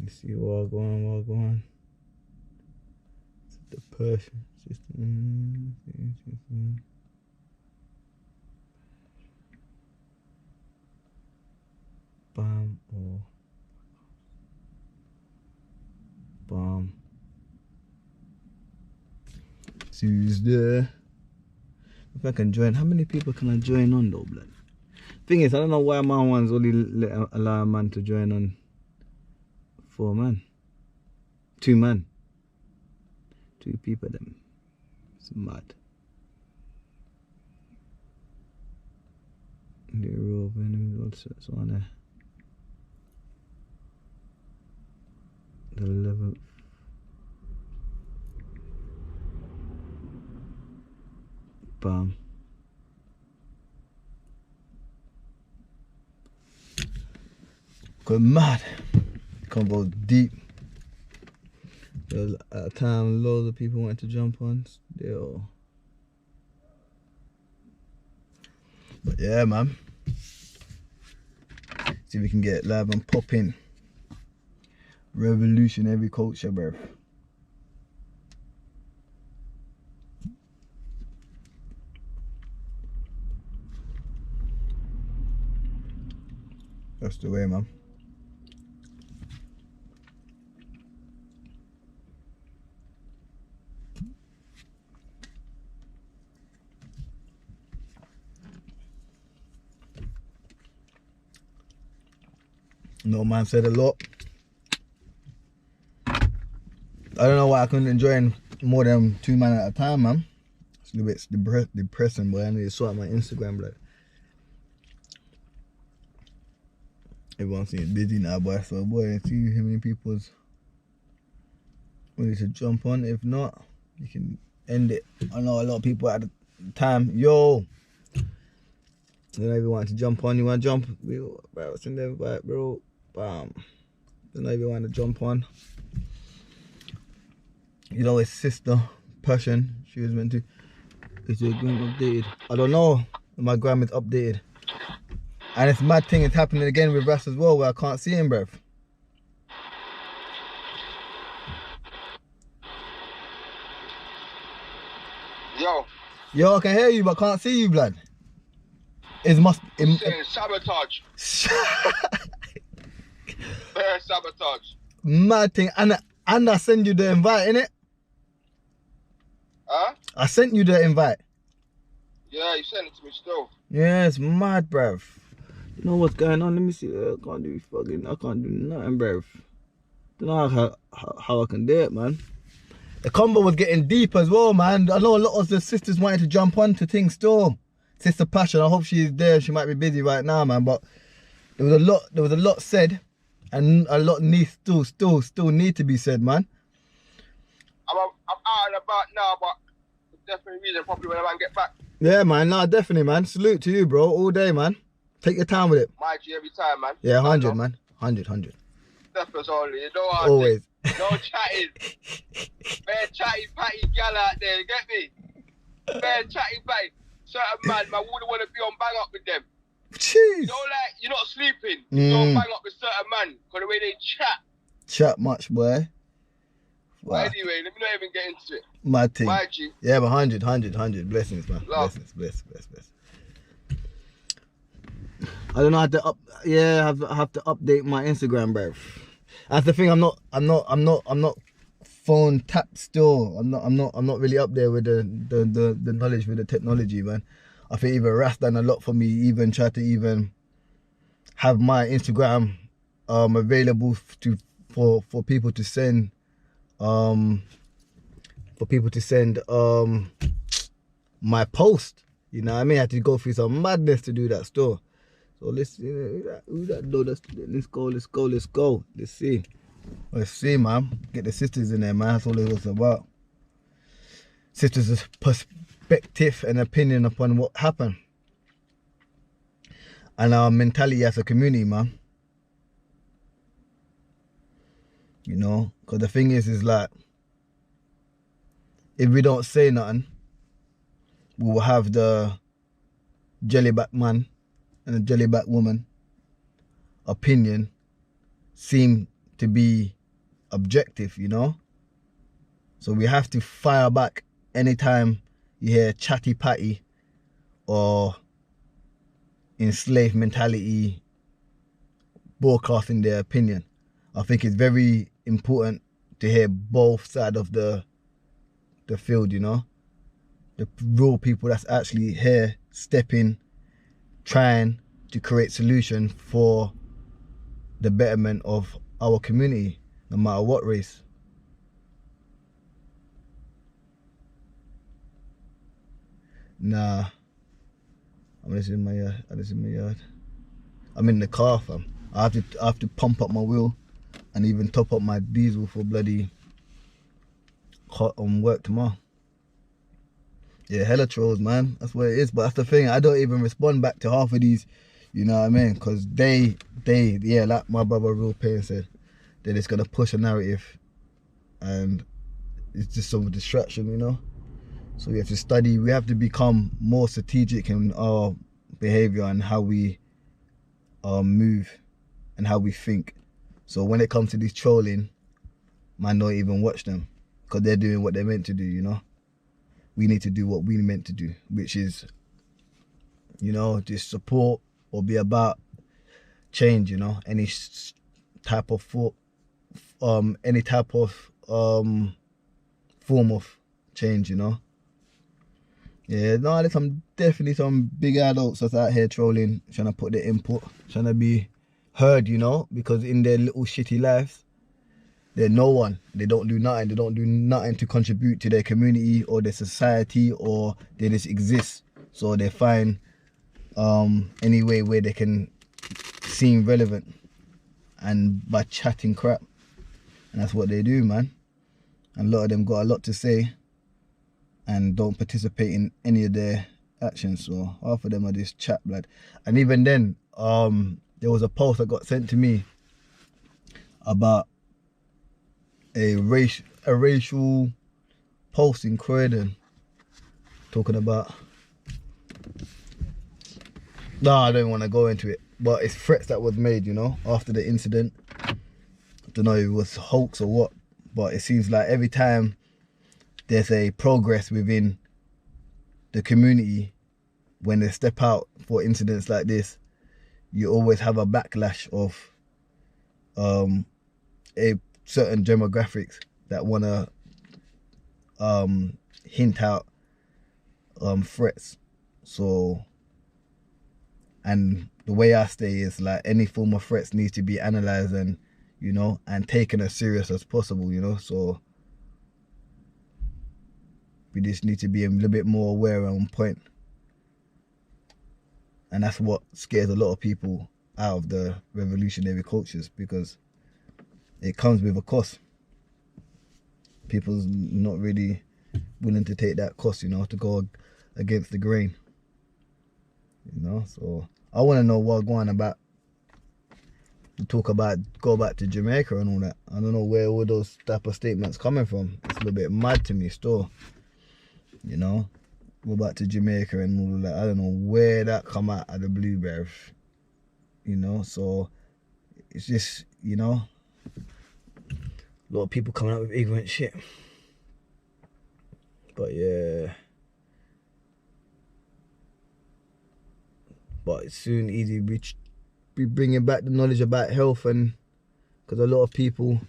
You see what going on. It's the Persian system. Bam or bam. See who's there. If I can join, how many people can I join on though, blood? Thing is, I don't know why my ones only allow a man to join on 4 man. 2 man. 2 people them. It's mad. The rule of enemies also it's on there. The 11th. Bam. Go mad. Can't go deep. There was at a time loads of people wanted to jump on still. But yeah, man. See if we can get live and pop in. Revolutionary culture, bruv. That's the way, man. No man said a lot. I don't know why I couldn't join more than 2 man at a time, man. It's a little bit depressing, but I need to sort out my Instagram, like. Everyone seems busy now, boy. So, boy, see how many people's ready to jump on. If not, you can end it. I know a lot of people at the time. Yo, I don't know if you want to jump on. You want to jump? Bro, send the invite, bro. Bam. Don't know if you want to jump on. You know, his sister, Passion, she was meant to. Is your gram updated? I don't know. My gram is updated. And this mad thing is happening again with Russ as well, where I can't see him, bruv. Yo, I can hear you, but I can't see you, blood. It must. Sabotage. Sabotage. Mad thing, and I send you the invite, innit? Huh? I sent you the invite. Yeah, you sent it to me still. Yeah, it's mad, bruv. You know what's going on? Let me see. I can't do nothing, bruv. Don't know how I can do it, man. The combo was getting deep as well, man. I know a lot of the sisters wanted to jump on to things still. Sister Passion, I hope she's there. She might be busy right now, man. But there was a lot said, and a lot still need to be said, man. I'm out and about now, but definitely reason probably when I get back. Yeah, man. Nah, definitely, man. Salute to you, bro. All day, man. Take your time with it. My G every time, man. Yeah, 100, man. 100. Definitely only. You know what? Always. No chatting. Bare chatty patty gal out there, you get me? Bare chatty patty. Certain man wouldn't want to be on bang up with them. Jeez. You know, like, you're not sleeping. You don't bang up with certain man, because the way they chat. Chat much, boy. Wow. But anyway, let me not even get into it. My thing. My G. Yeah, but 100. Blessings, man. Love. Bless. I don't know how to I have to update my Instagram, bro. That's the thing. I'm not phone tapped still. I'm not really up there with the knowledge with the technology, man. I think even Ras done a lot for me. Even try to even have my Instagram available for people to send my post. You know what I mean? I had to go through some madness to do that still. So let's see, let's go. Let's see, man. Get the sisters in there, man. That's all it was about. Sisters' perspective and opinion upon what happened. And our mentality as a community, man. You know, because the thing is like, if we don't say nothing, we will have the jellyback man and the jellyback woman opinion seem to be objective, you know. So we have to fire back anytime you hear chatty patty or enslaved mentality broadcasting their opinion. I think it's very important to hear both sides of the field, you know. The real people that's actually here stepping, trying to create solution for the betterment of our community, no matter what race. Nah, I'm just in my yard. I'm in the car, fam. I have to pump up my wheel and even top up my diesel for bloody work tomorrow. Yeah, hella trolls, man. That's what it is. But that's the thing. I don't even respond back to half of these. You know what I mean? Because they, yeah, like my brother Real Pain said, they're just gonna push a narrative, and it's just some distraction, you know. So we have to study. We have to become more strategic in our behavior and how we move and how we think. So when it comes to these trolling, man, don't even watch them because they're doing what they're meant to do, you know. We need to do what we're meant to do, which is, you know, just support or be about change, you know, any type of form of change, you know. Yeah, no, there's definitely some big adults that's out here trolling, trying to put their input, trying to be heard, you know, because in their little shitty lives, they're no one. They don't do nothing. They don't do nothing to contribute to their community or their society, or they just exist. So they find any way where they can seem relevant, and by chatting crap. And that's what they do, man. And a lot of them got a lot to say and don't participate in any of their actions. So half of them are just chat blood. And even then, there was a post that got sent to me about a racial post in Croydon talking about, no, I don't want to go into it, but it's threats that was made, you know, after the incident. I don't know if it was hoax or what, but it seems like every time there's a progress within the community, when they step out for incidents like this, you always have a backlash of a certain demographics that want to hint out threats. So, and the way I stay is like any form of threats needs to be analysed and, you know, and taken as serious as possible, you know. So we just need to be a little bit more aware and on point. And that's what scares a lot of people out of the revolutionary cultures, because it comes with a cost. People's not really willing to take that cost, you know, to go against the grain, you know. So I want to know what going about, talk about, go back to Jamaica and all that. I don't know where all those type of statements coming from. It's a little bit mad to me still, you know. Go back to Jamaica and all of that. I don't know where that come out of the blue, bruv, you know. So it's just, you know, a lot of people coming out with ignorant shit. But yeah, but it's soon easy be bringing back the knowledge about health, and because a lot of people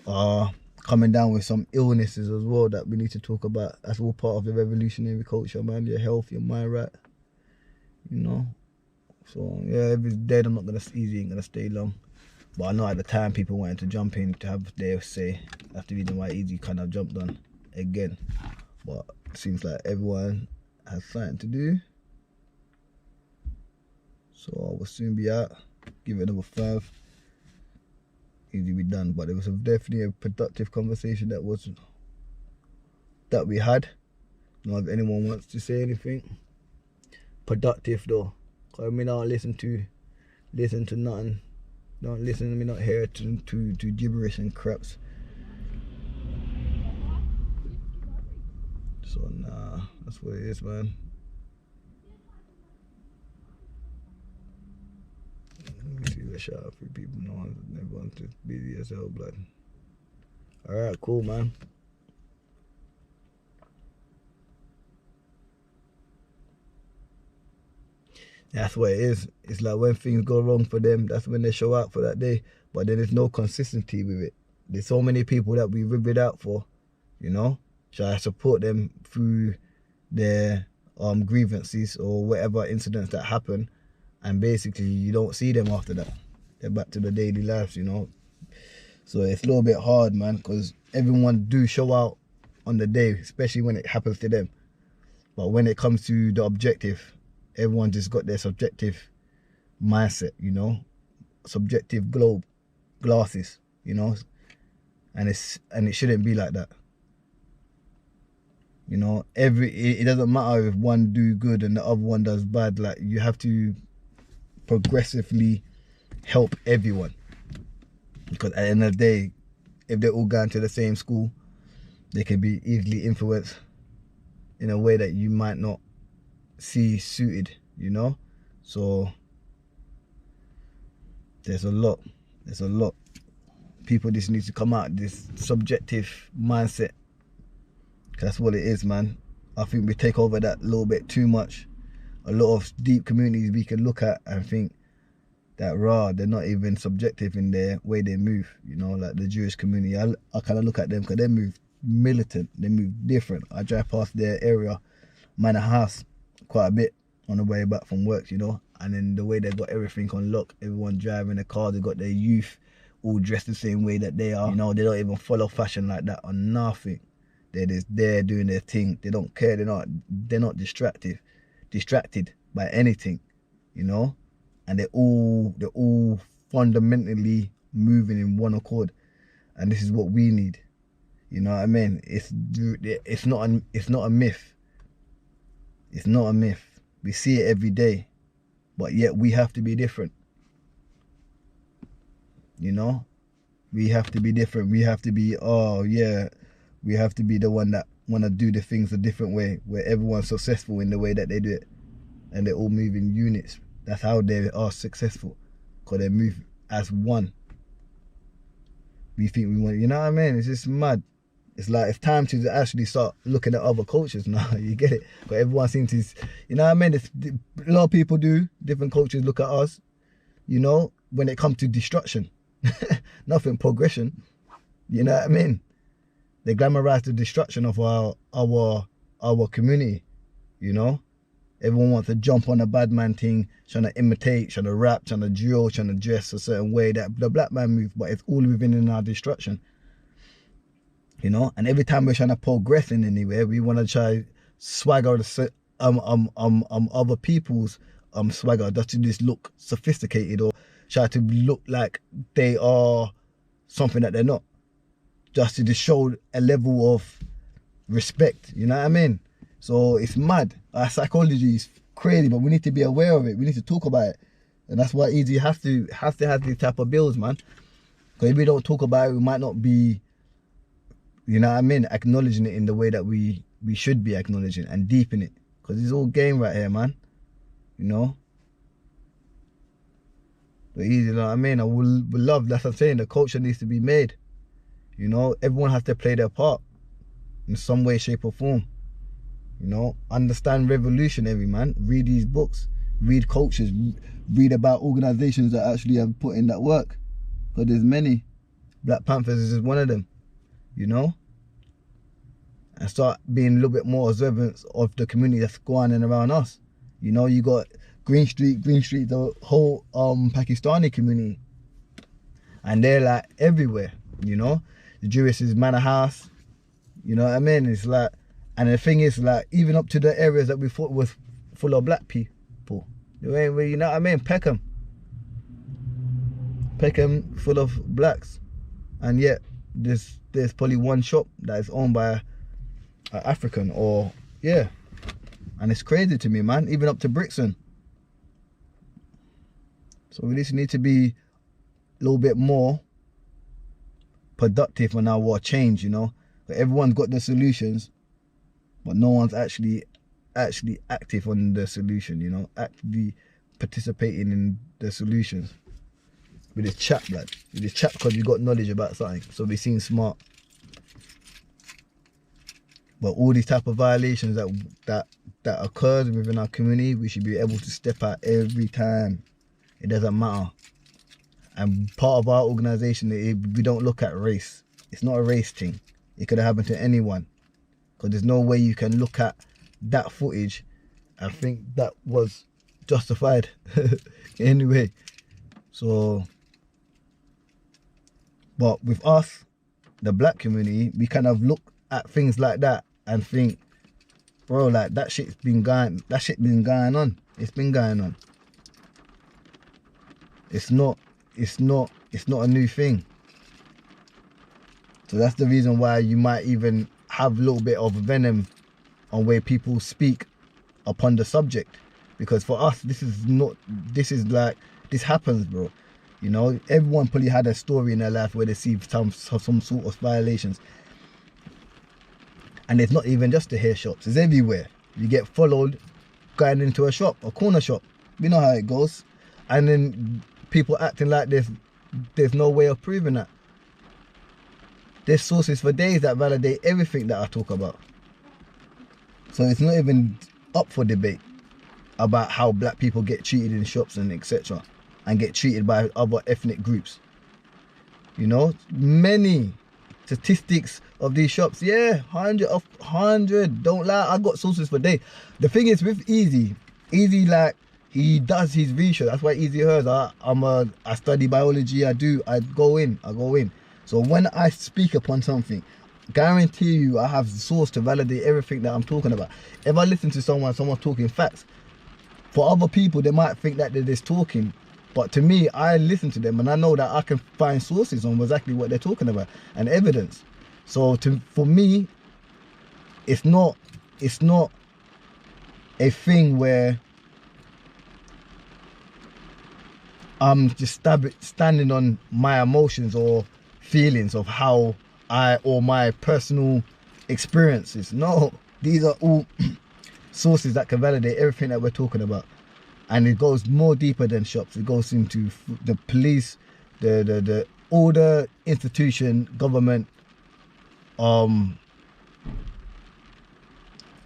are coming down with some illnesses as well that we need to talk about. That's all part of the revolutionary culture, man. Your health, your mind right, you know. So yeah, every day I'm not gonna easy, ain't gonna stay long. But I know at the time people wanted to jump in to have their say. That's the reason why Easy kind of jumped on again. But it seems like everyone has something to do. So I will soon be out. Give it another 5. Easy be done. But it was definitely a productive conversation that we had. I don't know if anyone wants to say anything. Productive though. Cause I mean, I don't listen to nothing. Don't listen to me, not hear to gibberish and craps. So nah, that's what it is, man. Let me see where shout out for people. Everyone's just busy as hell, blood. Alright, cool, man. That's what it is. It's like when things go wrong for them, that's when they show out for that day. But then there's no consistency with it. There's so many people that we rib it out for, you know? Should I support them through their grievances or whatever incidents that happen, and basically you don't see them after that. They're back to the daily lives, you know? So it's a little bit hard, man, because everyone do show out on the day, especially when it happens to them. But when it comes to the objective, everyone just got their subjective mindset, you know? Subjective glasses, you know? And it shouldn't be like that. You know, it doesn't matter if one do good and the other one does bad. Like, you have to progressively help everyone. Because at the end of the day, if they're all going to the same school, they can be easily influenced in a way that you might not see suited, you know? So there's a lot. People just need to come out this subjective mindset. That's what it is, man. I think we take over that a little bit too much. A lot of deep communities we can look at and think that they're not even subjective in their way they move, you know, like the Jewish community. I kind of look at them because they move militant, they move different. I drive past their area, Manor House, quite a bit on the way back from work, you know, and then the way they got everything on lock, everyone driving a car, they got their youth all dressed the same way that they are, you know, they don't even follow fashion like that or nothing. They're just there doing their thing. They don't care. They're not distracted by anything, you know. And they're all fundamentally moving in one accord. And this is what we need. You know what I mean? It's not a myth. It's not a myth. We see it every day, but yet we have to be different. You know, we have to be different. We have to be we have to be the one that want to do the things a different way, where everyone's successful in the way that they do it, and they all move in units. That's how they are successful, because they move as one. We think we want, you know what I mean? It's just mad. It's like it's time to actually start looking at other cultures now. You get it? But everyone seems to, you know what I mean? A lot of people do. Different cultures look at us, you know, when it comes to destruction. Nothing progression. You know what I mean? They glamorize the destruction of our community, you know? Everyone wants to jump on a bad man thing, trying to imitate, trying to rap, trying to drill, trying to dress a certain way that the black man move, but it's all within in our destruction. You know? And every time we're trying to progress in anywhere, we want to try swagger other people's swagger just to just look sophisticated, or try to look like they are something that they're not. Just to just show a level of respect, you know what I mean? So it's mad. Our psychology is crazy, but we need to be aware of it. We need to talk about it. And that's why Easy has to have these type of bills, man. Because if we don't talk about it, we might not be, you know what I mean, acknowledging it in the way that we should be acknowledging and deepen it. Because it's all game right here, man. You know? But Easy, you know what I mean? I would love, that's what I'm saying, the culture needs to be made. You know, everyone has to play their part in some way, shape or form. You know, understand revolutionary, man. Read these books, read cultures, read about organizations that actually have put in that work. Because there's many. Black Panthers is just one of them, you know. And start being a little bit more observant of the community that's going on around us. You know, you got Green Street, the whole Pakistani community. And they're like everywhere, you know. The Jewish is Manor House, you know what I mean? It's like, and the thing is, like, even up to the areas that we thought was full of black people. You know what I mean? Peckham full of blacks. And yet, there's probably one shop that is owned by an African, or, yeah. And it's crazy to me, man, even up to Brixton. So we just need to be a little bit more productive on our change, you know. But everyone's got the solutions, but no one's actually active on the solution, you know, actively participating in the solutions. We just chat, blood. We just chat because we got knowledge about something. So we seem smart. But all these type of violations that occurs within our community, we should be able to step out every time. It doesn't matter. And part of our organisation, we don't look at race. It's not a race thing. It could have happened to anyone. Because there's no way you can look at that footage and think that was justified. Anyway. So, but with us, the black community, we kind of look at things like that and think, bro, like that shit been going on. It's been going on. It's not a new thing. So that's the reason why you might even have a little bit of venom on where people speak upon the subject. Because for us, this happens, bro. You know, everyone probably had a story in their life where they see some sort of violations. And it's not even just the hair shops, it's everywhere. You get followed going into a shop, a corner shop. We know how it goes. And then people acting like there's no way of proving that. There's sources for days that validate everything that I talk about. So it's not even up for debate about how black people get treated in shops and etc. and get treated by other ethnic groups. You know, many statistics of these shops, yeah, 100, don't lie, I got sources for days. The thing is with Easy, like, he does his research. That's why Easy hears, I study biology, I go in. So when I speak upon something, guarantee you I have the source to validate everything that I'm talking about. If I listen to someone talking facts, for other people they might think that they're just talking, but to me, I listen to them and I know that I can find sources on exactly what they're talking about and evidence. So for me, it's not a thing where I'm just standing on my emotions or feelings of how or my personal experiences. No, these are all sources that can validate everything that we're talking about. And it goes more deeper than shops. It goes into the police, the order, institution, government,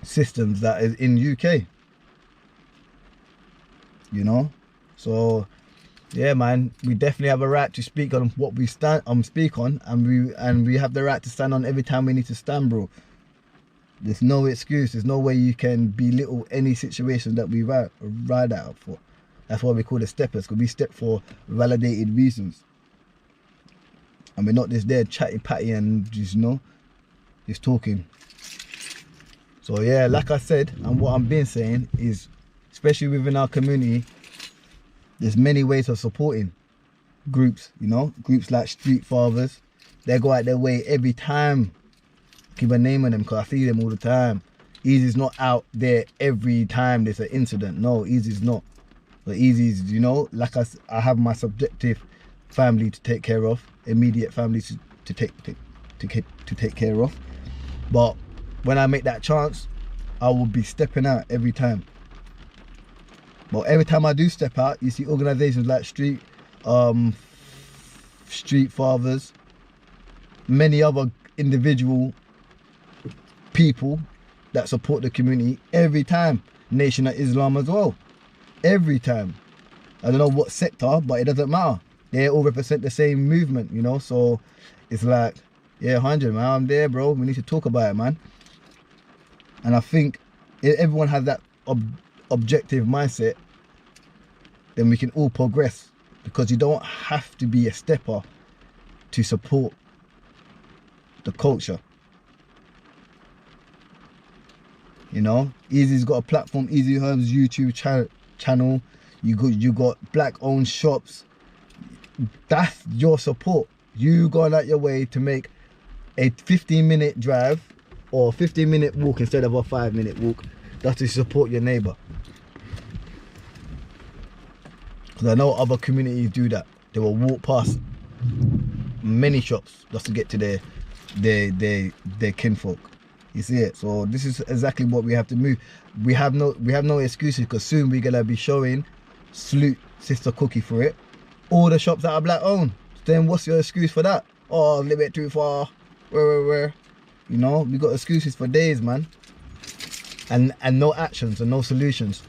systems that is in UK. You know? So yeah, man, we definitely have a right to speak on what we speak on, and we have the right to stand on every time we need to stand, bro. There's no excuse. There's no way you can belittle any situation that we ride out for. That's why we call it steppers, because we step for validated reasons. And we're not just there chatty patty and just, you know, just talking. So yeah, like I said, and what I've been saying is, especially within our community, there's many ways of supporting groups, you know, groups like Street Fathers. They go out their way every time. Keep a name on them because I see them all the time. Easy's not out there every time there's an incident. No, Easy's not. But Easy's, you know, like I have my subjective family to take care of, immediate family to take care of. But when I make that chance, I will be stepping out every time. But every time I do step out, you see organizations like Street Fathers, many other individual people that support the community every time. Nation of Islam as well, every time. I don't know what sector, but it doesn't matter. They all represent the same movement, you know. So it's like, yeah, 100, man, I'm there, bro. We need to talk about it, man. And I think if everyone has that objective mindset, then we can all progress, because you don't have to be a stepper to support the culture. You know, Easy's got a platform, Easy Herbs YouTube channel. You got black owned shops. That's your support. You going out your way to make a 15-minute drive or a 15-minute walk instead of a 5-minute walk. That's to support your neighbor. Because I know other communities do that. They will walk past many shops just to get to their kinfolk. You see it? So this is exactly what we have to move. We have no excuses, because soon we're gonna be showing Salute Sister Cookie for it. all the shops that are black owned. Then what's your excuse for that? Oh, a little bit too far. Where? You know, we got excuses for days, man. And no actions and no solutions.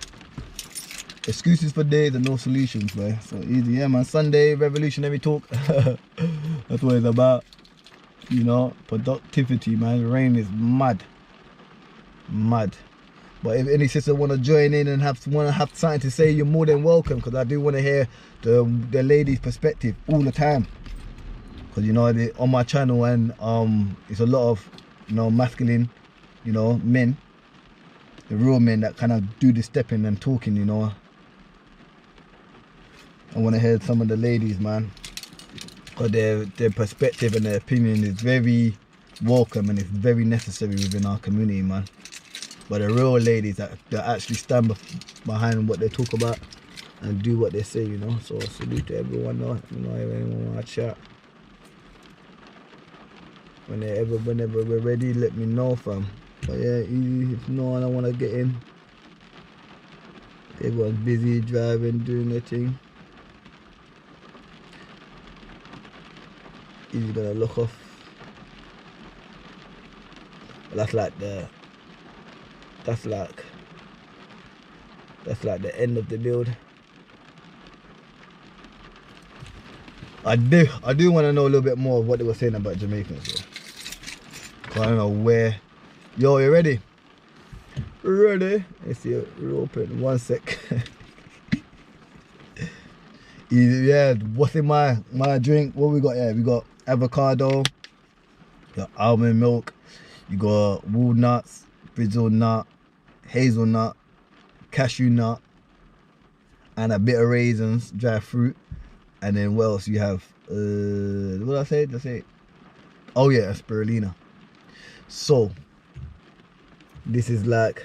Excuses for days and no solutions, boy. So easy, yeah, man. Sunday revolutionary talk. That's what it's about. You know, productivity, man. Rain is mad. But if any sister want to join in and want to have something to say, you're more than welcome, because I do want to hear the ladies' perspective all the time. Because you know, on my channel, and it's a lot of, you know, masculine, you know, men, the real men that kind of do the stepping and talking. You know, I want to hear some of the ladies, man, because their perspective and their opinion is very welcome and it's very necessary within our community, man. But the real ladies that actually stand behind what they talk about and do what they say, you know. So salute to everyone, though. You know, if anyone want to chat, whenever we're ready, let me know, fam. But yeah, easy. If no one, I want to get in. Everyone's busy driving, doing their thing. Easy gonna look off. That's like the end of the build. I do want to know a little bit more of what they were saying about Jamaicans, though. I don't know where. Yo, you ready? Ready? Let's see it. We're open. 1 sec. Yeah, what's in my drink? What we got here? We got avocado, you got almond milk, you got walnuts, brazil nut, hazelnut, cashew nut, and a bit of raisins, dry fruit. And then what else you have? What did I say? Did I say? Oh yeah, spirulina. So this is like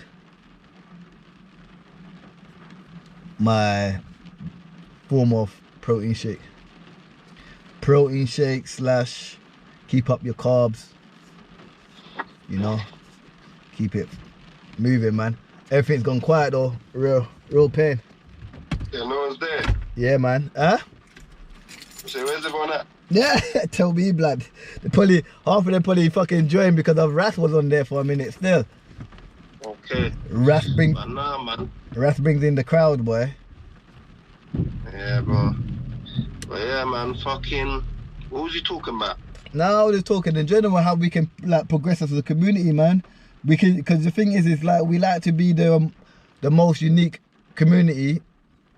my form of protein shake. Protein shake slash keep up your carbs. You know, keep it moving, man. Everything's gone quiet though. Real pain. Yeah, no one's there. Yeah, man. Huh? So where's everyone at? Yeah, tell me, blood. Half of them probably fucking joined because of Wrath was on there for a minute still. Okay. Wrath brings in the crowd, boy. Yeah, bro. But yeah, man, fucking. What was you talking about? Now I was just talking in general how we can like progress as a community, man. We can, because the thing is like we like to be the most unique community,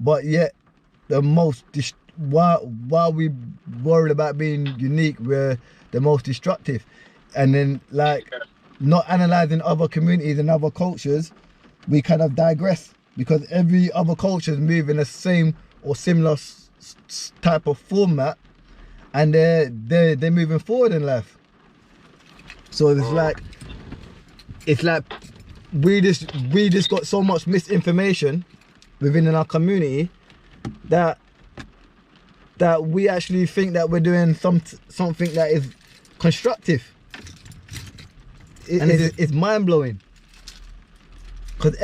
but yet the most while we worried about being unique, we're the most destructive. And then like not analysing other communities and other cultures, we kind of digress because every other culture is moving the same or similar type of format, and they're moving forward in life. So it's like we just got so much misinformation within our community that we actually think that we're doing something that is constructive. It's mind-blowing, because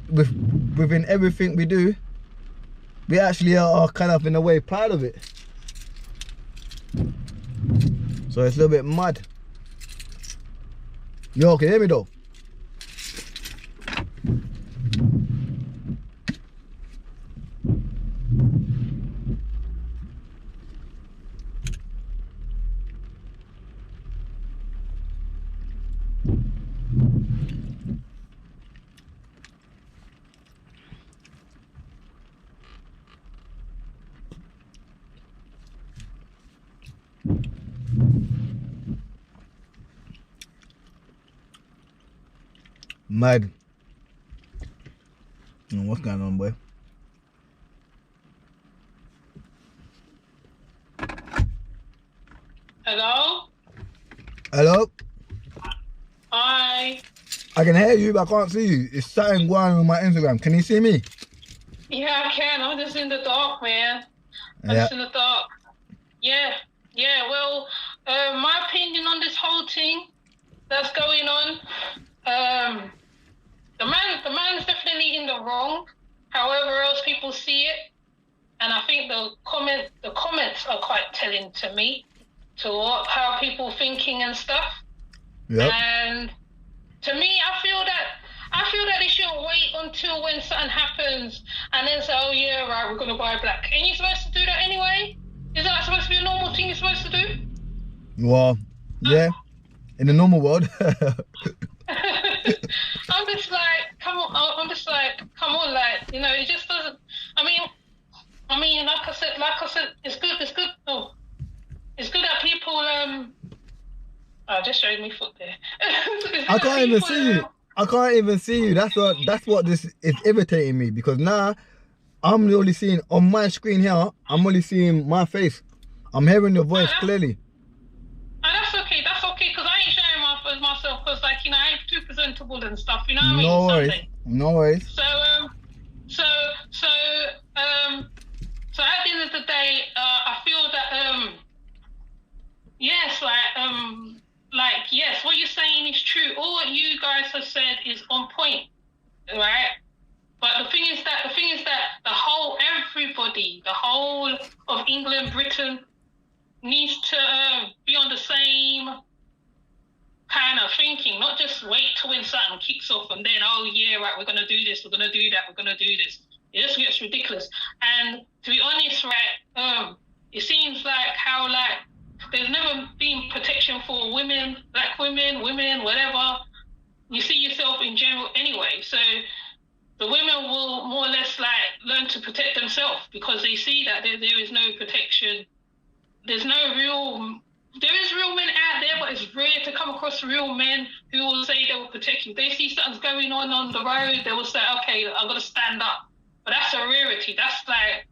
within everything we do, we actually are kind of in a way proud of it. So it's a little bit mad. Yo, can you hear me though? Mad. What's going on, boy? Hello? Hello? Hi. I can hear you, but I can't see you. It's something going on my Instagram. Can you see me? Yeah, I can. I'm just in the dark, man. I'm Yeah. just in the dark. Yeah. Well, my opinion on this whole thing that's going on, the man is definitely in the wrong. However else people see it, And I think the comments are quite telling to me, to how people thinking and stuff. Yep. And to me, I feel that they shouldn't wait until when something happens and then say, oh yeah, right, we're gonna buy black. Ain't you supposed to do that anyway? Is that supposed to be a normal thing you're supposed to do? Well, yeah, in the normal world. I'm just like, come on, like, you know, it just doesn't. I mean, like I said, it's good. Oh, it's good that people. I just showed me foot there. I can't even see you. I can't even see you. That's what this is irritating me, because now I'm only seeing on my screen here. I'm only seeing my face. I'm hearing your voice clearly. That's okay, because I ain't showing myself, because, like, you know, I ain't too presentable and stuff, you know what I mean? No worries. No worries. So at the end of the day, I feel that, yes, yes, what you're saying is true. All what you guys have said is on point, right? But the thing is that everybody, the whole of England, Britain, needs to be on the same kind of thinking, not just wait till when something kicks off and then, oh yeah, right, we're going to do this, we're going to do that, we're going to do this. It just gets ridiculous. And to be honest, right, it seems like how, like, there's never been protection for women, black women, whatever. You see yourself in general anyway. So the women will more or less, like, learn to protect themselves, because they see that there is no protection. There is real men out there, but it's rare to come across real men who will say they will protect you. They see something's going on the road, they will say, okay, I'm going to stand up. But that's a rarity. That's like,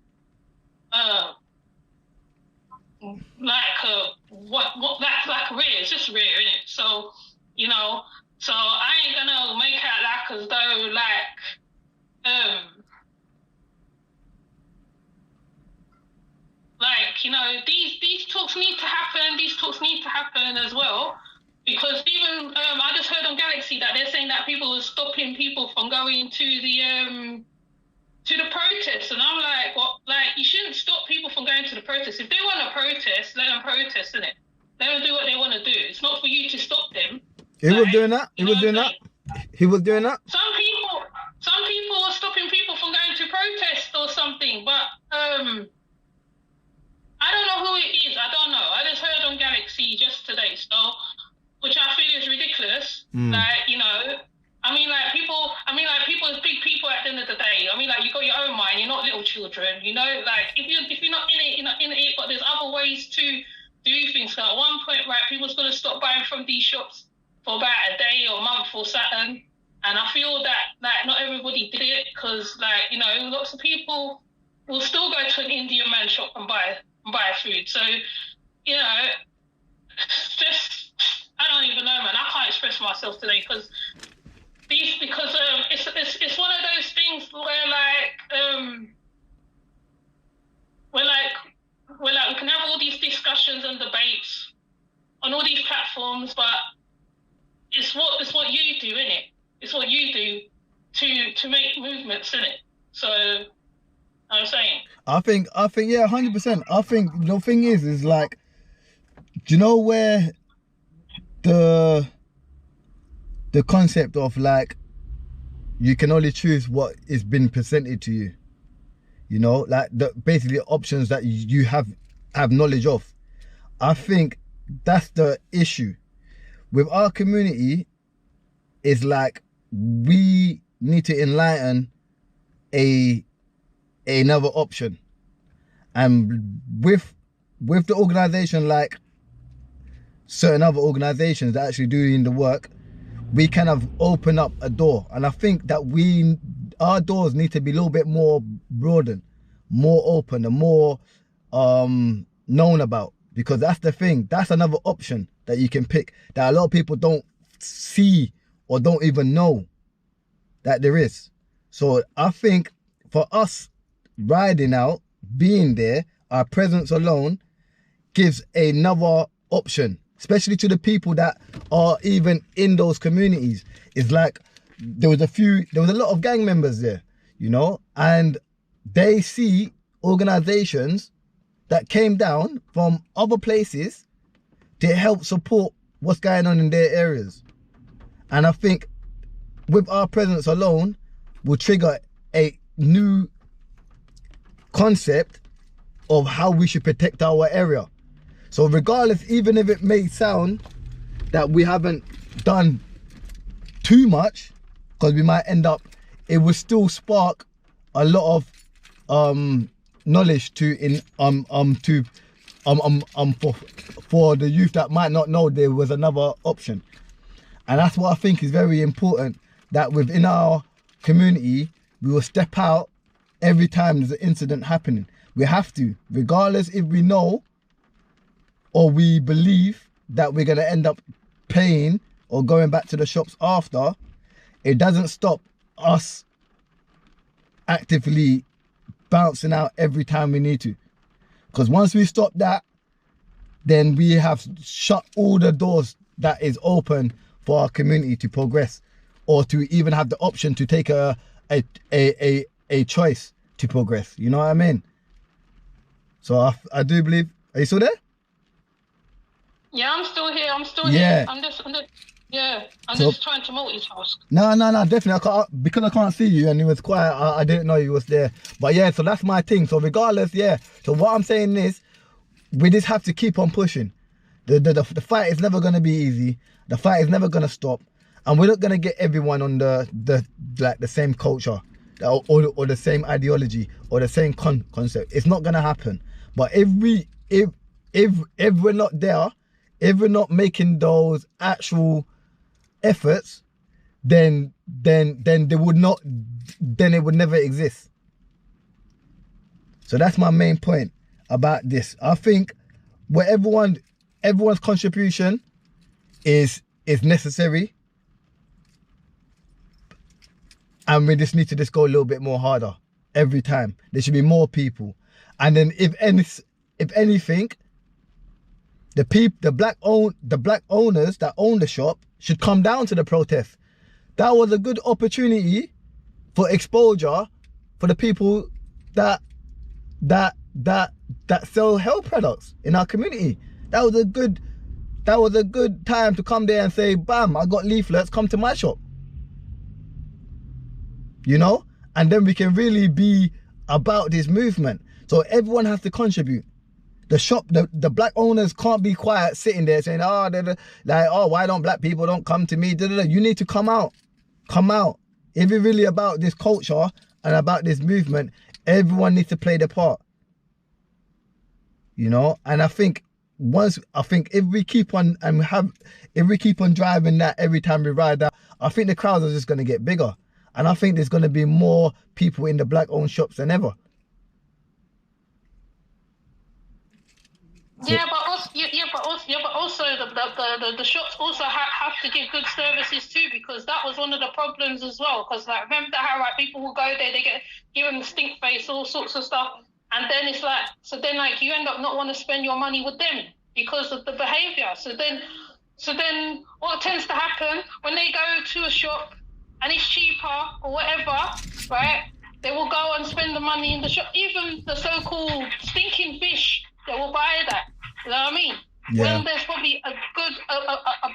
that's like rare. It's just rare, isn't it? So, you know, so I ain't going to make out like as though, like, you know, these talks need to happen. These talks need to happen as well, because even I just heard on Galaxy that they're saying that people are stopping people from going to the protests, and I'm like, what? Like, you shouldn't stop people from going to the protests. If they want to protest, let them protest, innit? Let them do what they want to do. It's not for you to stop them. He was doing that. He was doing that. He was doing that. Some people are stopping people from going to protest or something, but I don't know who it is. I don't know. I just heard on Galaxy just today, so, which I feel is ridiculous. Like, you know, I mean, like, people is big people at the end of the day. I mean, like, you got your own mind. You're not little children, you know. Like, if you're not in it, you're not in it. But there's other ways to do things. So at one point, right, people's gonna stop buying from these shops for about a day or a month or something. And I feel that, like, not everybody did it, because, like, you know, lots of people will still go to an Indian man shop and buy food. So, you know, just, I don't even know, man. I can't express myself today, because it's one of those things where we can have all these discussions and debates on all these platforms, but it's what you do, innit? It's what you do to make movements, innit? So I'm saying, I think yeah, 100%. I think the thing is like, do you know where the concept of, like, you can only choose what is been presented to you, you know, like, the basically options that you have knowledge of. I think that's the issue with our community, is like, we need to enlighten another option. And with the organization, like certain other organizations that actually doing the work, we kind of open up a door. And I think that our doors need to be a little bit more broadened, more open, and more known about, because that's the thing. That's another option that you can pick that a lot of people don't see or don't even know that there is. So I think for us riding out, being there, our presence alone gives another option, especially to the people that are even in those communities. It's like, there was a lot of gang members there, you know, and they see organizations that came down from other places to help support what's going on in their areas. And I think with our presence alone will trigger a new concept of how we should protect our area. So regardless, even if it may sound that we haven't done too much, because we might end up, it will still spark a lot of knowledge for the youth that might not know there was another option. And that's what I think is very important, that within our community we will step out every time there's an incident happening. We have to, regardless if we know or we believe that we're going to end up paying or going back to the shops after. It doesn't stop us actively bouncing out every time we need to. Because once we stop that, then we have shut all the doors that is open for our community to progress, or to even have the option to take a choice to progress. You know what I mean? So I do believe. Are you still there? Yeah, I'm still here. I'm still Yeah. here. I'm just trying to multitask. No, definitely. I can't, because I can't see you and it was quiet. I didn't know you was there. But yeah, so that's my thing. So regardless, yeah. So what I'm saying is, we just have to keep on pushing. The fight is never going to be easy. The fight is never going to stop, and we're not going to get everyone on the same culture or the same ideology or the same concept. It's not going to happen. But if we're not there, if we're not making those actual efforts, then it would never exist. So that's my main point about this. I think where everyone's contribution is necessary, and we just need to just go a little bit more harder every time. There should be more people, and then if anything, the black owners that own the shop should come down to the protest. That was a good opportunity for exposure for the people that sell health products in our community. That was a good time to come there and say, bam, I got leaflets, come to my shop. You know? And then we can really be about this movement. So everyone has to contribute. The shop, the black owners can't be quiet sitting there saying, why don't black people don't come to me? You need to come out. Come out. If you're really about this culture and about this movement, everyone needs to play their part. You know? And I think if we keep on driving that every time we ride that, I think the crowds are just going to get bigger. And I think there's going to be more people in the black owned shops than ever. But also the shops also have to give good services too, because that was one of the problems as well. Because like, remember how people will go there, they get given stink face, all sorts of stuff, and then it's like, so then like you end up not want to spend your money with them because of the behaviour. So then what tends to happen when they go to a shop and it's cheaper or whatever, right? They will go and spend the money in the shop. Even the so-called stinking fish, they will buy that. You know what I mean? Yeah. When there's probably a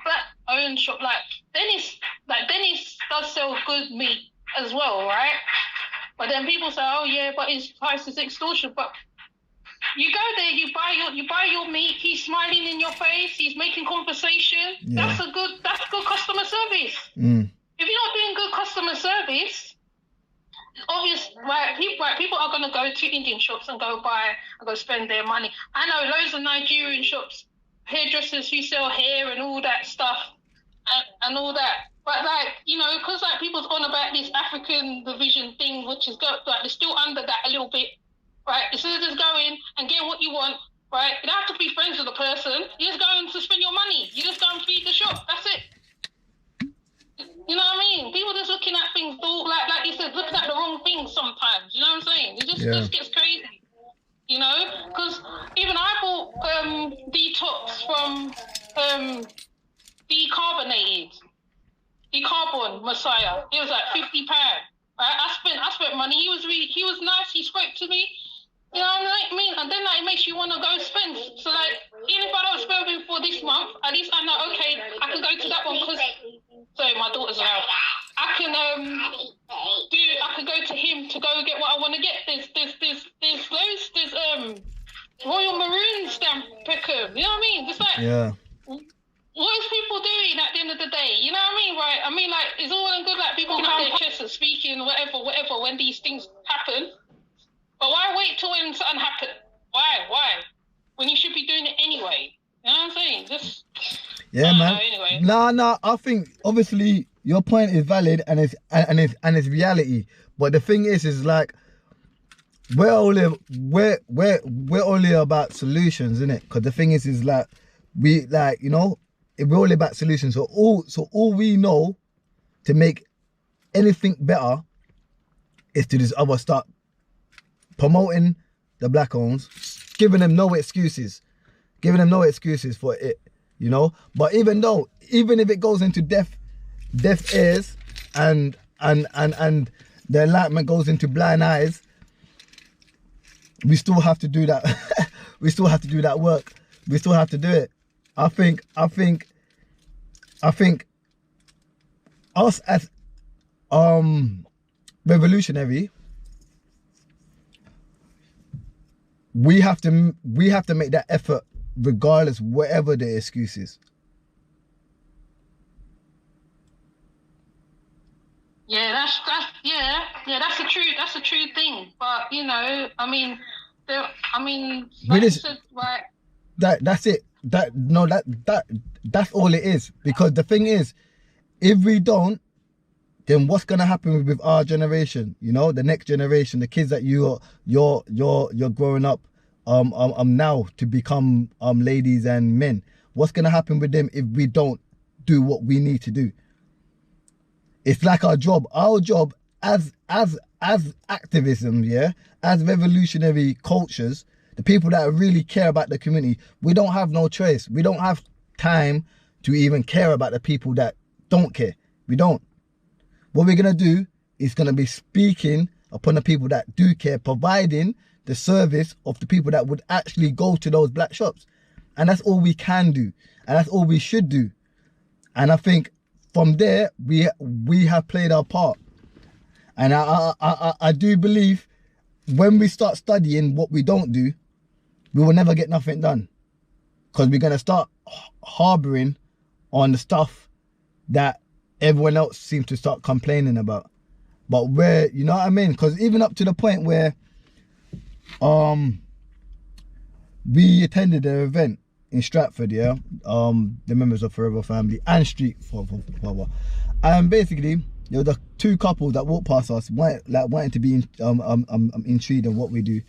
black-owned shop like Dennis does sell good meat as well, right? But then people say, oh yeah, but his price is extortion. But you go there, you buy your meat. He's smiling in your face. He's making conversation. Yeah. That's good customer service. Mm. If you're not doing good customer service, people are going to go to Indian shops and go spend their money. I know loads of Nigerian shops, hairdressers who sell hair and all that stuff and all that. But like, you know, because like people's on about this African division thing, which is like they're still under that a little bit, right? Instead of just going and get what you want, right? You don't have to be friends with the person. You just go in to spend your money. You just go and feed the shop. That's it. You know what I mean? People just looking at things all like you said, looking at the wrong things sometimes. You know what I'm saying? It just gets crazy. You know, because even I bought detox from decarbon Messiah. It was like £50. Right? I spent money. He was nice. He spoke to me. You know what I mean? And then like, it makes you want to go spend. So like, even if I don't spend for this month, at least I know, okay, I can go to that one because, sorry, my daughter's around. I can go to him to go get what I want to get. There's Royal Maroon stamp Peckham. You know what I mean? Just like, Yeah. what is people doing at the end of the day? You know what I mean, right? I mean, like, it's all well and good, like, people have their chests and speaking, whatever, when these things happen. But why wait till when something happens? Why? When you should be doing it anyway. You know what I'm saying? Just... Yeah, man. Anyway. Nah. I think obviously your point is valid and it's reality. But the thing is like we're only about solutions, isn't it? Because the thing is like we like, you know, we're only about solutions. So all we know to make anything better is to just start promoting the black homes, giving them no excuses for it, you know. But even if it goes into deaf ears and the enlightenment goes into blind eyes, we still have to do that. We still have to do that work. We still have to do it. I think us as revolutionary, we have to make that effort regardless, whatever the excuse is. Yeah, that's the truth. That's the true thing. But you know, I mean, like you said, right? That's it. That's all it is. Because the thing is, if we don't, then what's gonna happen with our generation? You know, the next generation, the kids that you're growing up now to become ladies and men. What's gonna happen with them if we don't do what we need to do? It's like our job as activism, yeah, as revolutionary cultures, the people that really care about the community, we don't have no choice. We don't have time to even care about the people that don't care. We don't. What we're gonna do is gonna be speaking upon the people that do care, providing the service of the people that would actually go to those black shops. And that's all we can do. And that's all we should do. And I think from there, we have played our part. And I do believe when we start studying what we don't do, we will never get nothing done. Because we're going to start harboring on the stuff that everyone else seems to start complaining about. But where, you know what I mean? Because even up to the point where we attended an event in Stratford, yeah, the members of Forever Family and Street Father, and basically there were the two couples that walked past us, wanting to be intrigued in what we do.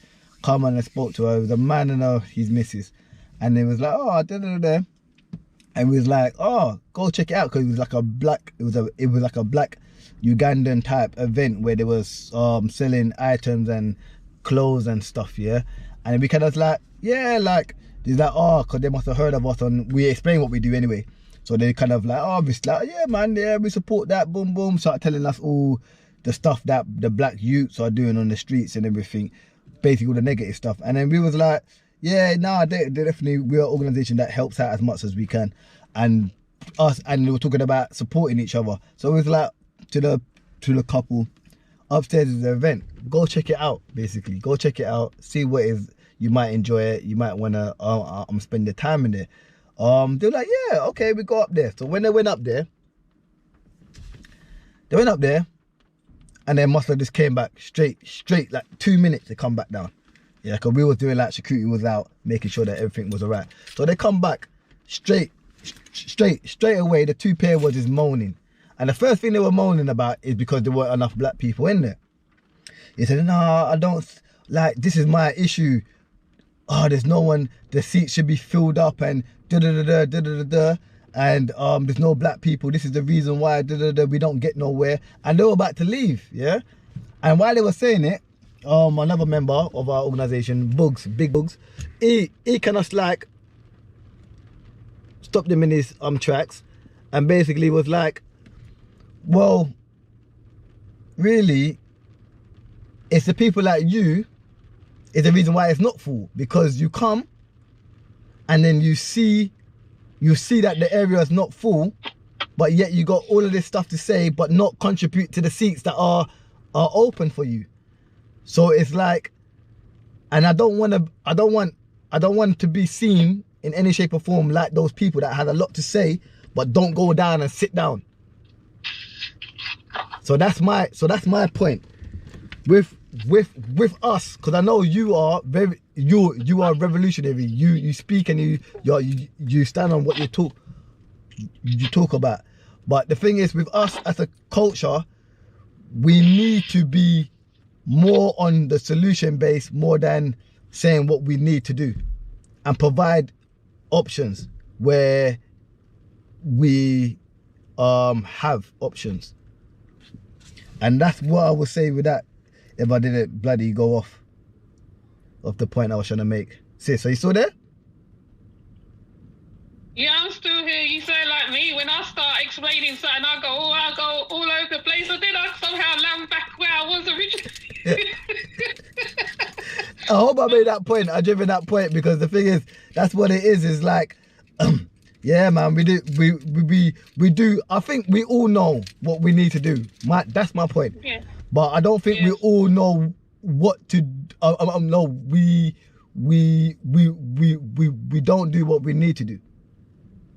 Come and I spoke to her. It was a man and his missus, and it was like, oh, and we was like, oh, go check it out, because it was like a black, it was like a black Ugandan type event where they was selling items and clothes and stuff, yeah. And we kind of like, yeah, like, he's like, oh, because they must have heard of us, and we explain what we do anyway. So they kind of like, oh, obviously, like, yeah, man, yeah, we support that, boom, boom. Start telling us all the stuff that the black youths are doing on the streets and everything, basically all the negative stuff. And then we was like, yeah, nah, they definitely, we're an organisation that helps out as much as we can. And we were talking about supporting each other. So it was like, to the couple, upstairs is the event. Go check it out, basically. Go check it out, see what it is. You might enjoy it. You might want to spend the time in there. They're like, yeah, okay, we go up there. So when they went up there, and then must have just came back straight, like 2 minutes to come back down. Yeah, because we was doing like security was out, making sure that everything was alright. So they come back straight away. The two pair was just moaning. And the first thing they were moaning about is because there weren't enough black people in there. He said, no, I don't, like, this is my issue. Oh, there's no one, the seats should be filled up and da-da-da-da-da-da-da. And there's no black people. This is the reason why we don't get nowhere. And they were about to leave, yeah? And while they were saying it, another member of our organisation, Big Bugs, he kind of like stopped him in his tracks and basically was like, well, really, it's the people like you is the reason why it's not full, because you come and then you see that the area is not full, but yet you got all of this stuff to say but not contribute to the seats that are open for you. So it's like, and I don't want to be seen in any shape or form like those people that had a lot to say but don't go down and sit down. So that's my point with us, because I know you are revolutionary. You speak and you stand on what you talk about. But the thing is, with us as a culture, we need to be more on the solution base more than saying what we need to do, and options where we have options. And that's what I would say with that, if I didn't bloody go off the point I was trying to make. Sis, are you still there? Yeah, I'm still here. You say like me, when I start explaining something, I go all over the place, and then I somehow land back where I was originally. I hope I made that point. I driven that point, because the thing is, that's what it is like, yeah, man, we do. I think we all know what we need to do. That's my point. Yeah. But I don't think we all know what to. No, we don't do what we need to do.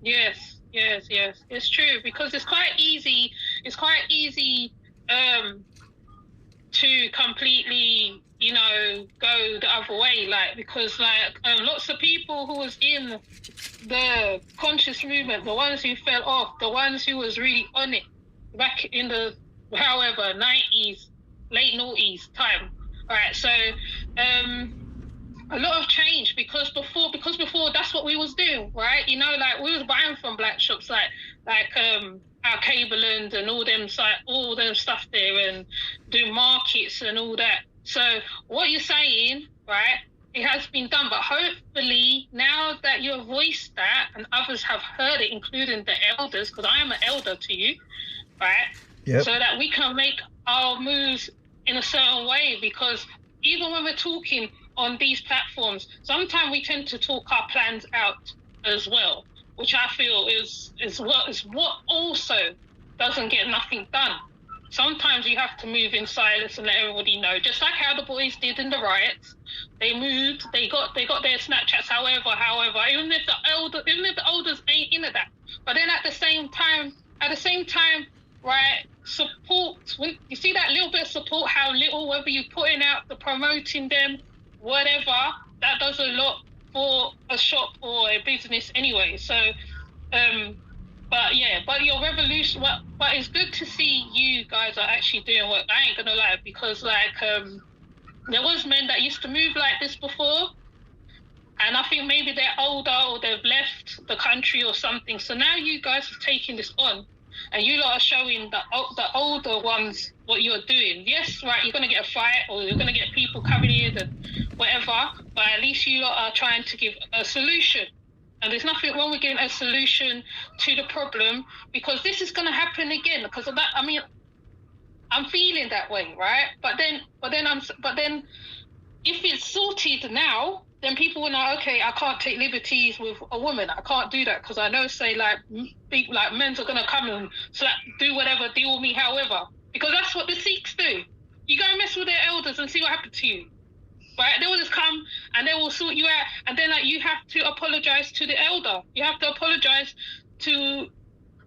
Yes. It's true, because it's quite easy. To completely, go the other way, like, because lots of people who was in the conscious movement, the ones who fell off, the ones who was really on it back in the 90s, late noughties time, right? So a lot of change, because before that's what we was doing, right? Like, we was buying from black shops, like our Cableland and all them stuff there, and do markets and all that. So what you're saying, right, it has been done, but hopefully now that you've voiced that and others have heard it, including the elders, because I am an elder to you, right? Yep. So that we can make our moves in a certain way, because even when we're talking on these platforms, sometimes we tend to talk our plans out as well, which I feel is what also doesn't get nothing done. Sometimes you have to move in silence and let everybody know, just like how the boys did in the riots. They moved, they got their Snapchats, however, even if the elders ain't into that. But then at the same time, right, support, when you see that little bit of support, how little, whether you're putting out, the promoting them, whatever, that does a lot for a shop or a business anyway. So but your revolution, but it's good to see you guys are actually doing work. I ain't gonna lie, because there was men that used to move like this before, and I think maybe they're older or they've left the country or something. So now you guys are taking this on, and you lot are showing the older ones what you're doing. Yes, right, you're gonna get a fight, or you're gonna get people coming in and whatever, but at least you lot are trying to give a solution. And there's nothing wrong with getting a solution to the problem, because this is going to happen again. Because of that, I mean, I'm feeling that way, right? But then, if it's sorted now, then people will know. Okay, I can't take liberties with a woman. I can't do that, because I know, say, like men's are going to come and do whatever, deal with me, however. Because that's what the Sikhs do. You go and mess with their elders and see what happens to you. Right, they will just come and they will sort you out, and then you have to apologize to the elder. You have to apologize to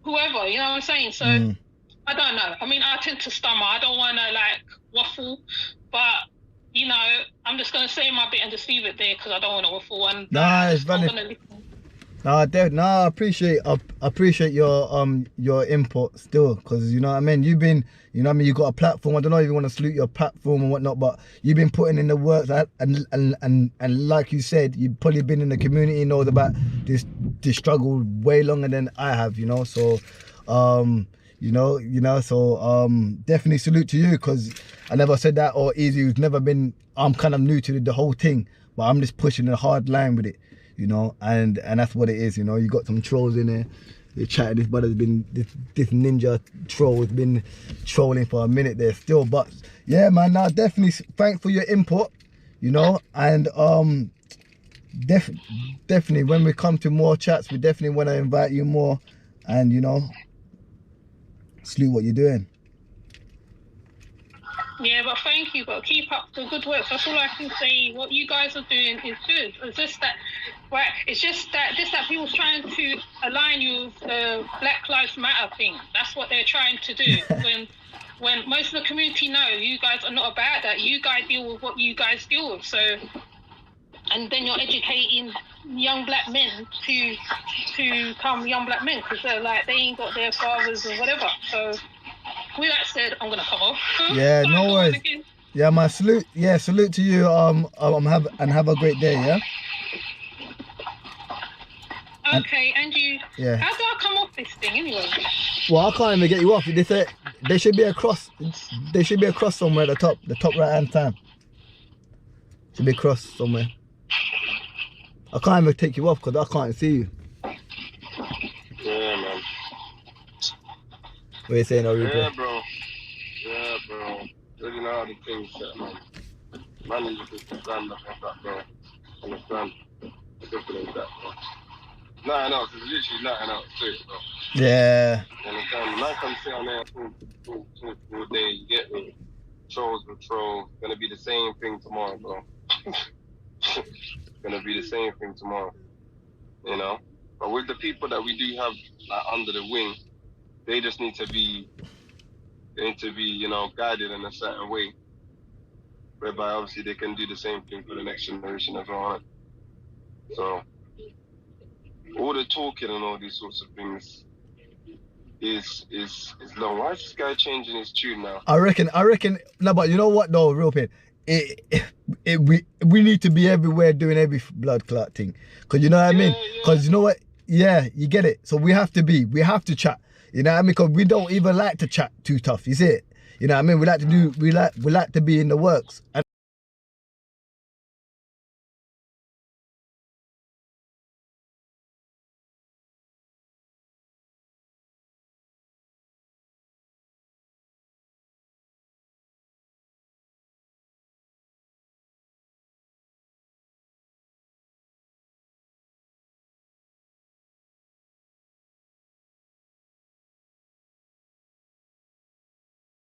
whoever. You know what I'm saying? So I don't know. I mean, I tend to stammer. I don't want to waffle, but I'm just gonna say my bit and just leave it there, because I don't want to waffle. And it's valid. I appreciate your input still, because you know what I mean, you've been, you got a platform. I don't know if you want to salute your platform and whatnot, but you've been putting in the work, and like you said, you've probably been in the community, knows about this struggle way longer than I have, so definitely salute to you, because I never said that, or Easy, who's never been, I'm kind of new to the whole thing, but I'm just pushing a hard line with it, and that's what it is. You got some trolls in there, they're chatting. This brother's been, this ninja troll has been trolling for a minute there still. But yeah, man, definitely thanks for your input. you know, and definitely when we come to more chats, we definitely want to invite you more, and you know, salute what you're doing. Yeah, but thank you, but keep up the good work. That's all I can say. What you guys are doing is good. It's just that, right? It's just that people's trying to align you with the Black Lives Matter thing. That's what they're trying to do. when most of the community know you guys are not about that. You guys deal with what you guys deal with. So, and then you're educating young black men to become young black men because they're like they ain't got their fathers or whatever. So. With that said, I'm gonna come off. Yeah, no worries. Yeah, my salute. Yeah, salute to you. Have a great day. Yeah. Okay, and you. Yeah. How do I come off this thing anyway? Well, I can't even get you off. They say there should be a cross. There should be a cross somewhere at the top right hand time. Should be a cross somewhere. I can't even take you off because I can't see you. Yeah, man. What are you saying, Orico? Yeah, bro. Yeah, bro. Really know how the things set, man. Man, you just stand up like that, bro. Understand? Simple as that, bro. Nothing else. It's literally nothing else to it, bro. Yeah. You understand? Man can sit on there talk all day, you get me? Trolls with trolls. Gonna be the same thing tomorrow, bro. Gonna be the same thing tomorrow. You know? But with the people that we do have like under the wing, they just need to be, you know, guided in a certain way, whereby obviously they can do the same thing for the next generation as well. Right? So all the talking and all these sorts of things is long. Why is this guy changing his tune now? I reckon. No, but you know what though, real pain. We need to be everywhere doing every blood clot thing, cause you know what I mean. Cause you know what. Yeah, you get it. So we have to chat. You know what I mean? Because we don't even like to chat too tough. You see it? You know what I mean? We like to be in the works. And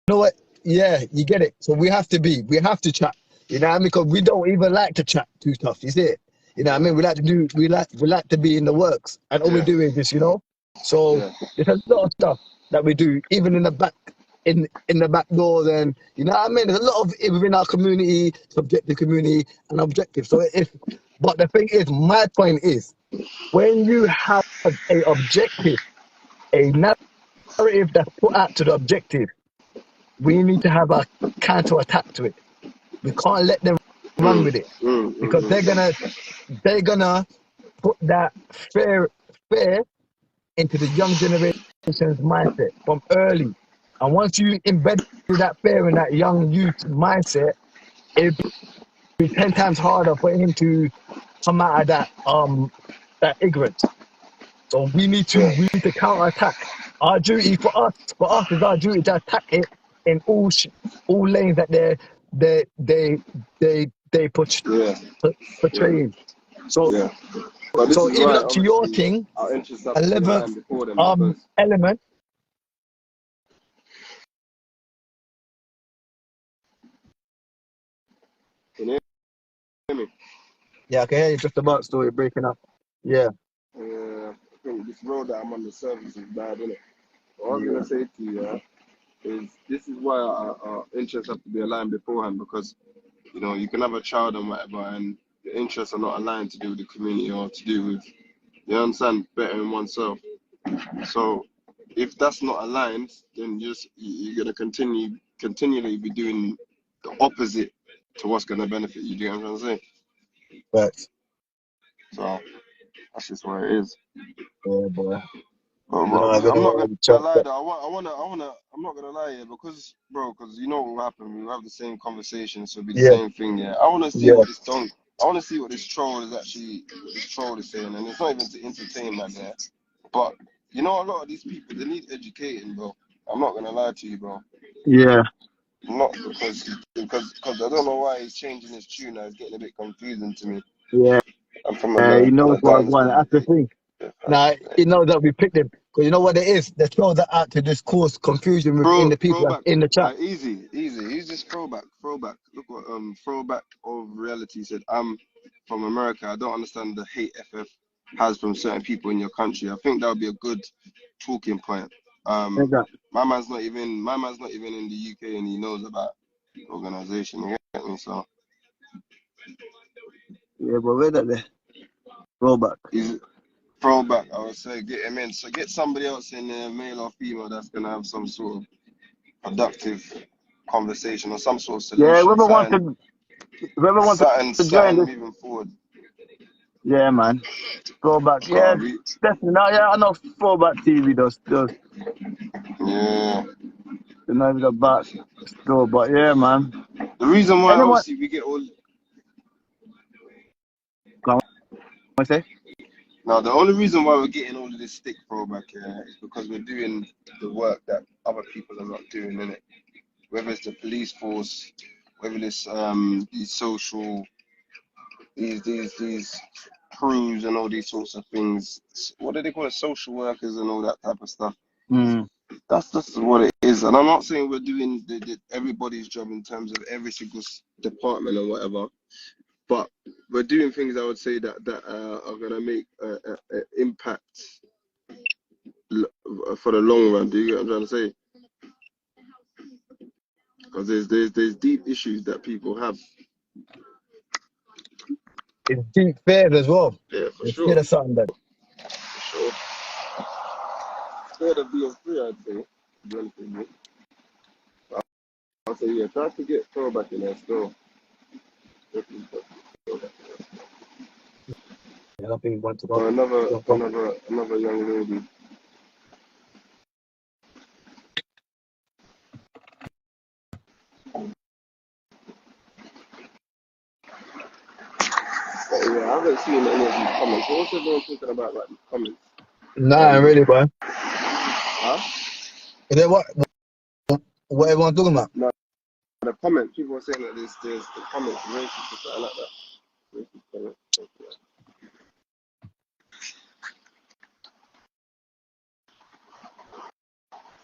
you know what? Yeah, you get it. So we have to chat. You know what I mean? Because we don't even like to chat too tough. You see it? You know what I mean? We like to be in the works, and all we do is this, you know. So there's a lot of stuff that we do, even in the back, in the back doors, and you know what I mean. There's a lot of it within our community, subjective community, and objective. So but the thing is, my point is, when you have a objective, a narrative that's put out to the objective, we need to have a counter attack to it. We can't let them run with it because they're gonna put that fear into the young generation's mindset from early. And once you embed that fear in that young youth mindset, it'll be 10 times harder for him to come out of that ignorance. So we need to counter attack. Our duty for us is our duty to attack it in all lanes that they portray. So so even up to your thing, 11th element. Can you hear me? Yeah, I can hear you just about story breaking up. Yeah. I think this road that I'm on the service is bad, isn't it? What I was gonna say to you, is this is why our interests have to be aligned beforehand, because you know you can have a child and whatever, and the interests are not aligned to do with the community or to do with, you understand, bettering oneself. So if that's not aligned, then you're gonna continually be doing the opposite to what's gonna benefit you. Do you know what I'm trying to say? But So that's just where it is. yeah, boy. I'm not gonna lie though. I'm not gonna lie here because you know what will happen. We'll have the same conversation, so it'll be the same thing. Yeah, I want to see what this troll is saying, and it's not even to entertain that there. But you know, a lot of these people, they need educating, bro. I'm not gonna lie to you, bro. Yeah. Not because I don't know why he's changing his tune now. It's getting a bit confusing to me. Yeah, I'm from he America. knows I don't what one. understand That's the thing. the Now he knows that we picked him because you know what it is. They throw that out to just cause confusion within the people that's Throwback. in the chat. Easy. He's just throwback. Look what throwback of reality said. I'm from America. I don't understand the hate FF has from certain people in your country. I think that would be a good talking point. Exactly. My man's not even in the UK and he knows about the organization. You get me? So Yeah, but where that there? Throwback. he's throwback. I would say get him in. So get somebody else in there, male or female, that's gonna have some sort of productive conversation or some sort of Yeah, solution, whoever wants to join something this. moving forward. Yeah, man. Throwback. Yeah, Can't be, definitely. No, yeah, I know throwback TV does. yeah. You know even about still, but yeah, man. The reason why Anyone? obviously we get all Come on, what say? now the only reason why we're getting all of this stick throwback here is because we're doing the work that other people are not doing in it. Whether it's the police force, whether it's these social these crews and all these sorts of things. What do they call it? Social workers and all that type of stuff. Mm. That's just what it is. And I'm not saying we're doing everybody's job in terms of every single department or whatever, but we're doing things I would say that are gonna make an impact for the long run. Do you get what I'm trying to say? Because there's deep issues that people have. It's deep fairs as well. Yeah, for It's sure. still a something that. For sure. Scared of being free, I'd say. To be honest with you. I'll say yeah. Try to get throwback in there still. I don't think he wants to go. Or Jump on. another young lady. But yeah, I haven't seen any of these comments. What's everyone talking about, like these comments? Nah, really, man. Huh? Is that what everyone's talking about? No, the comments. People are saying that there's the comments racist or something like that. Racist comments.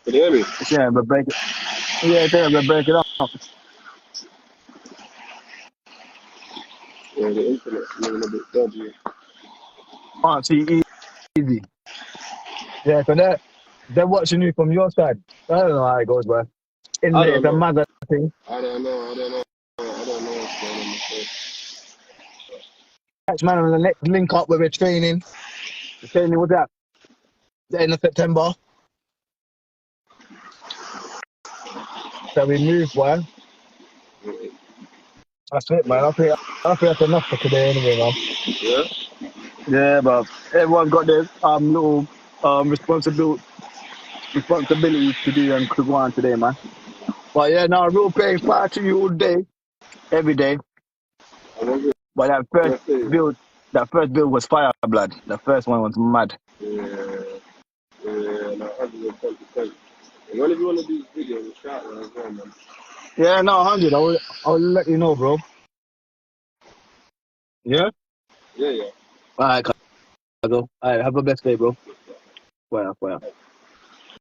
Can you hear me? Yeah, but break it. Yeah, but break it up. Yeah, the internet's moving a bit dodgy. Can't see easy. Yeah, so they're watching you from your side. I don't know how it goes, bro. I Internet don't is a know. mother thing. I don't know. I don't know what's going on myself. Catch man on the next link up where we're training. The training was that the end of September. So we moved, boy. That's it, man. I think that's enough for today anyway, man. Yeah. Yeah, but everyone's got their little responsibilities to do and to go on today, man. But yeah, no, real paying fire to you all day, every day. I was But gonna say. that first build was fire blood. The first one was mad. Yeah. Yeah. No, 110%. And when you want to do this video, shout out as well, man. Yeah, no, 100. I'll let you know, bro. Yeah. Yeah, yeah. All right, Kago. All right, have a best day, bro. Fire.